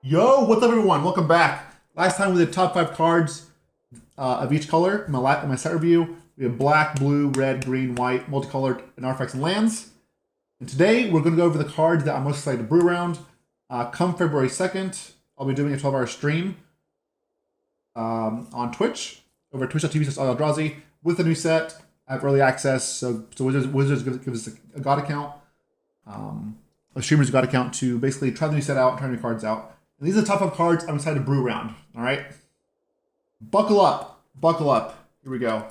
Yo, what's up everyone? Welcome back. Last time we did top 5 cards of each color. In my set review, we have black, blue, red, green, white, multicolored, and artifacts and lands. And today we're going to go over the cards that I'm most excited to brew around. Come February 2nd, I'll be doing a 12-hour stream on Twitch, over at twitch.tv/Aintrazi with a new set. I have early access, so Wizards going to give us a God account, a streamer's God account to basically try the new set out and try new cards out. And these are the top 5 cards I'm excited to brew around. All right, buckle up, buckle up. Here we go.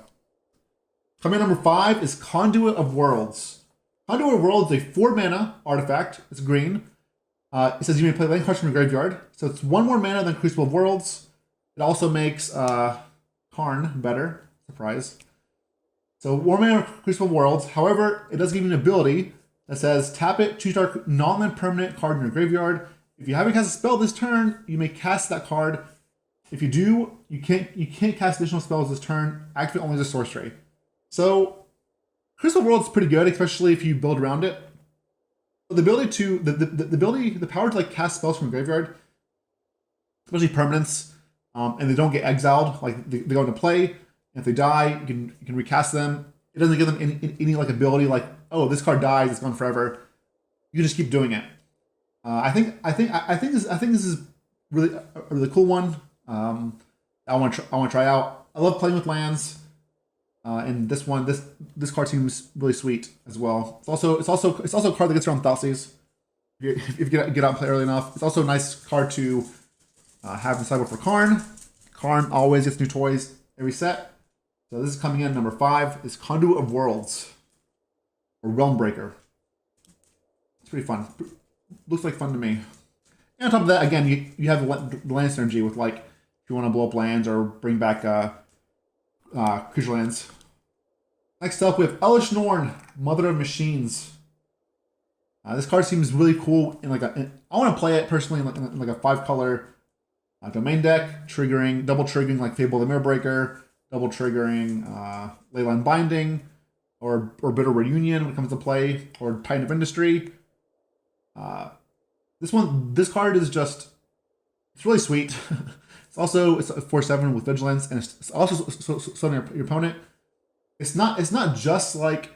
Coming in number 5 is Conduit of Worlds. Conduit of Worlds is a 4-mana artifact. It's green. It says you may play land cards from your graveyard, so it's 1 more mana than Crucible of Worlds. It also makes Karn better. Surprise. So 1 mana Crucible of Worlds. However, it does give you an ability that says tap it, choose dark non-land permanent card in your graveyard. If you haven't cast a spell this turn, you may cast that card. If you do, you can't cast additional spells this turn. Activate only as a sorcery. So Crystal World is pretty good, especially if you build around it. But the ability to the power to like cast spells from graveyard, especially permanents, and they don't get exiled, like they go into play. And if they die, you can recast them. It doesn't give them any like ability like, oh, this card dies, it's gone forever. You just keep doing it. I think this is really a really cool one. I want to try out. I love playing with lands, and this card seems really sweet as well. It's also a card that gets around Thoughtseize if you get out and play early enough. It's also a nice card to have in sideboard for Karn. Karn always gets new toys every set. So this is coming in number 5. Is Conduit of Worlds or Realm Breaker. It's pretty fun. Looks like fun to me. And on top of that, again, you have the land synergy with like if you want to blow up lands or bring back creature lands. Next up, we have Elesh Norn, Mother of Machines. This card seems really cool I want to play it personally in like a 5-color domain deck, double triggering like Fable the Mirror Breaker, double triggering Leyline Binding, or Bitter Reunion when it comes to play, or Titan of Industry. This card is it's really sweet. It's a 4/7 with Vigilance, and it's also so your opponent. It's not just like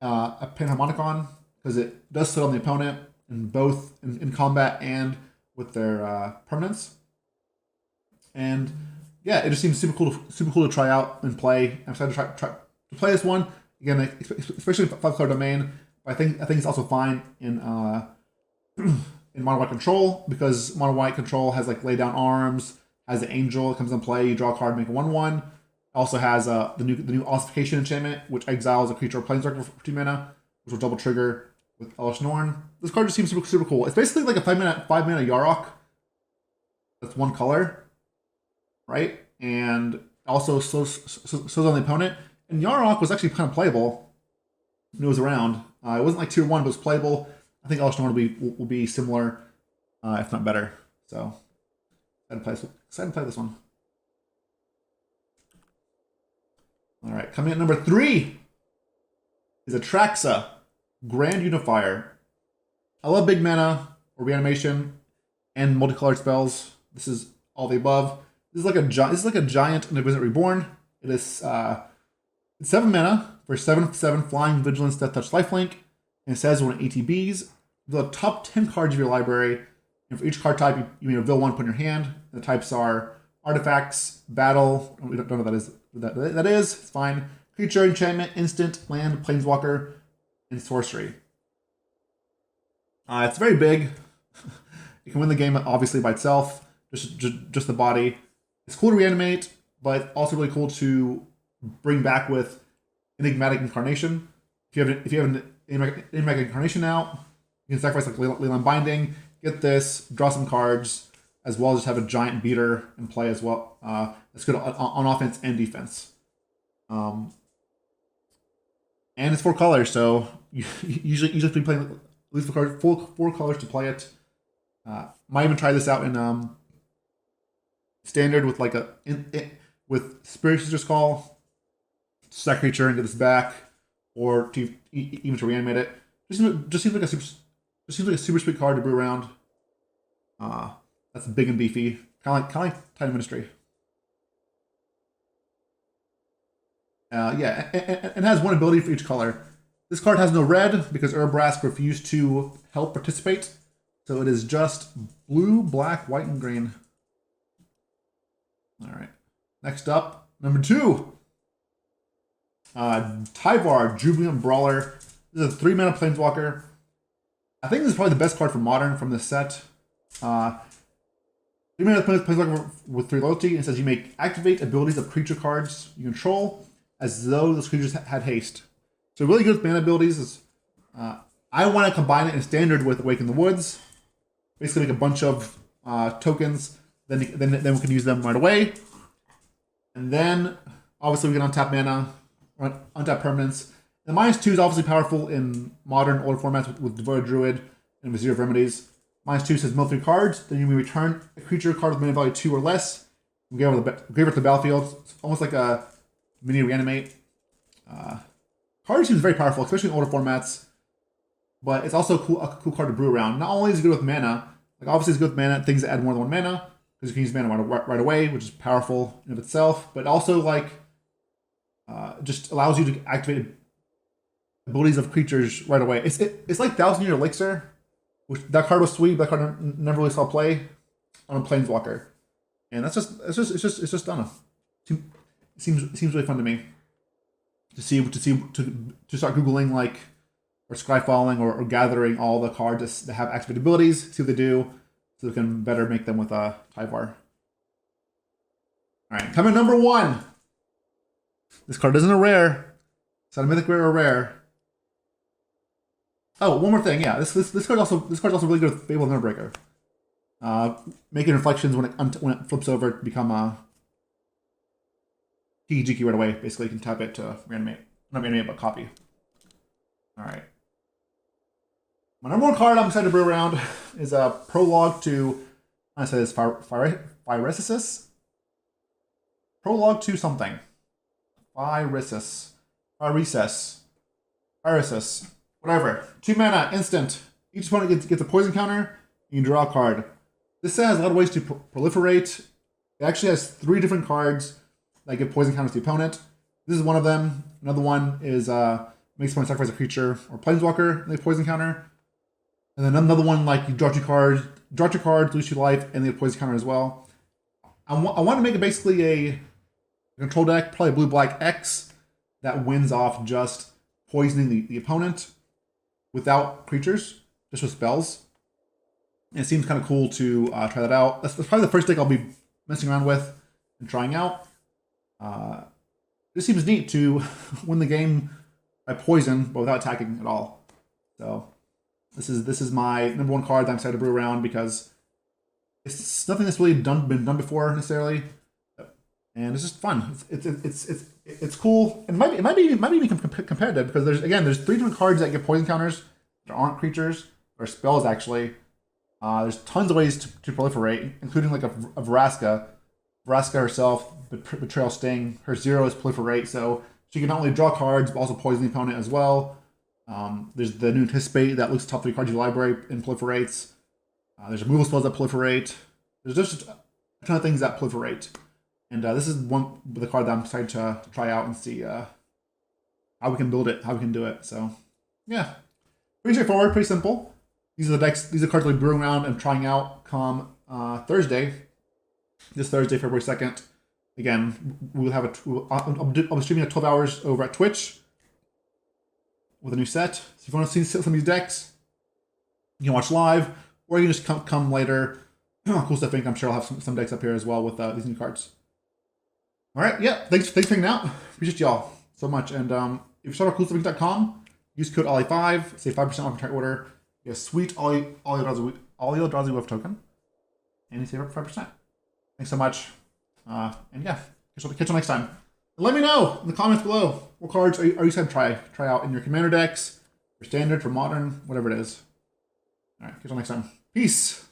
a Panharmonicon, because it does sit on the opponent in both in combat and with their permanents. And yeah, it just seems super cool to try out and play. I'm excited to try to play this one again, especially 5-color domain. But I think it's also fine in mono white control, because mono white control has like lay down arms, has the angel, it comes in play, you draw a card, make a 1/1. Also has the new ossification enchantment, which exiles a creature or planeswalker for 2 mana, which will double trigger with Elesh Norn. This card just seems super cool. It's basically like a 5-mana Yarok that's 1 color, right? And also slows on the opponent. And Yarok was actually kind of playable when it was around. It wasn't like tier 1, but it was playable. I think Elesh Norn will be similar, if not better. So excited to play this one. All right, coming at number 3 is Atraxa, Grand Unifier. I love big mana or reanimation and multicolored spells. This is all the above. This is like a giant in the Wizard Reborn. It is it's 7 mana for 7/7 flying, vigilance, death touch, lifelink. And it says when it ATBs, the top 10 cards of your library, and for each card type, you may reveal 1, put in your hand. The types are artifacts, battle. We don't know what that is. That is, it's fine. Creature, enchantment, instant, land, planeswalker, and sorcery. It's very big. It can win the game obviously by itself, just the body. It's cool to reanimate, but also really cool to bring back with Enigmatic Incarnation. If you have an Enigmatic Incarnation out, you can sacrifice like Leyline Binding, get this, draw some cards, as well as just have a giant beater in play as well. That's good on offense and defense. And it's 4 colors, so you usually be playing at least 4 colors to play it. Might even try this out in standard with like with Spirit Sister's Call, sack creature and get this back, or even to reanimate it. Just seems like a super sweet card to brew around. That's big and beefy, kind of like Titan Ministry. Yeah, and has one ability for each color. This card has no red because Urabrask refused to help participate. So it is just blue, black, white, and green. All right. Next up, number 2. Tyvar, Jubilant Brawler. This is a 3-mana Planeswalker. I think this is probably the best card for Modern from this set. 3-mana Planeswalker with 3 loyalty. It says you may activate abilities of creature cards you control as though those creatures had haste. So really good with mana abilities is I want to combine it in standard with Awaken the Woods. Basically make a bunch of tokens, then we can use them right away. And then obviously we can untap mana, untap permanents. The -2 is obviously powerful in modern older formats with Devoted Druid and Vizier of Remedies. -2 says mill 3 cards, then you may return a creature card with mana value 2 or less. Give it to the battlefield. It's almost like a mini reanimate. Card seems very powerful, especially in older formats. But it's also a cool card to brew around. Not only is it good with mana, like obviously it's good with mana, things that add more than 1 mana, because you can use mana right away, which is powerful in of itself. But also like just allows you to activate abilities of creatures right away. It's like 1,000-Year Elixir, which that card was sweet. But that card never really saw play on a Planeswalker, and it's just done. It seems really fun to me to start googling like or skyfalling or gathering all the cards that have activated abilities, see what they do, so we can better make them with Tyvar. All right, coming number 1. This card isn't a rare. It's not a mythic rare or rare. Oh, one more thing. Yeah, this card's also really good with Fable of Neverbreaker. Making reflections when it flips over to become a Jiki right away. Basically, you can tap it to reanimate. Not reanimate, but copy. All right. My number 1 card I'm excited to brew around is a prologue to, I say this, Phyrexia? Prologue to something. Phyrexia. Whatever. 2 mana, instant. Each opponent gets a poison counter, you can draw a card. This set has a lot of ways to proliferate. It actually has 3 different cards that give poison counters to the opponent. This is one of them. Another one is makes opponent sacrifice a creature or planeswalker, and they poison counter. And then another one, like you draw 2 cards, lose 2 life, and they have poison counter as well. I want to make it basically a control deck, probably blue-black X, that wins off just poisoning the opponent without creatures, just with spells. And it seems kind of cool to try that out. That's probably the first deck I'll be messing around with and trying out. This seems neat to win the game by poison, but without attacking at all. So this is my number 1 card that I'm excited to brew around because it's nothing that's really been done before necessarily, and it's just fun. It's cool. It might be competitive because there's 3 different cards that give poison counters. There aren't creatures or spells actually. There's tons of ways to proliferate, including like a Vraska. Vraska herself, Betrayal Sting, her 0 is proliferate, so she can not only draw cards, but also poison the opponent as well. There's the new Anticipate that looks top 3 cards in your library and proliferates. There's removal spells that proliferate. There's just a ton of things that proliferate. And this is one with the card that I'm excited to try out and see how we can build it, how we can do it. So, yeah. Pretty straightforward, pretty simple. These are the decks, these are cards we'll be brewing around and trying out come Thursday. This Thursday, February 2nd. Again, we'll have I'll be streaming at 12 hours over at Twitch with a new set. So if you want to see some of these decks, you can watch live, or you can just come later. CoolStuffInc, I'm sure I'll have some decks up here as well with these new cards. All right, yeah, thanks for hanging out. Appreciate y'all so much. And if you start at CoolStuffInc.com, use code OLLIE5, save 5% off your entire order. You get a sweet Aintrazi Wolf token, and you save up 5%. Thanks so much. And yeah, catch you next time. And let me know in the comments below what cards are you excited to try out in your commander decks, for standard, for modern, whatever it is. All right, catch you next time. Peace.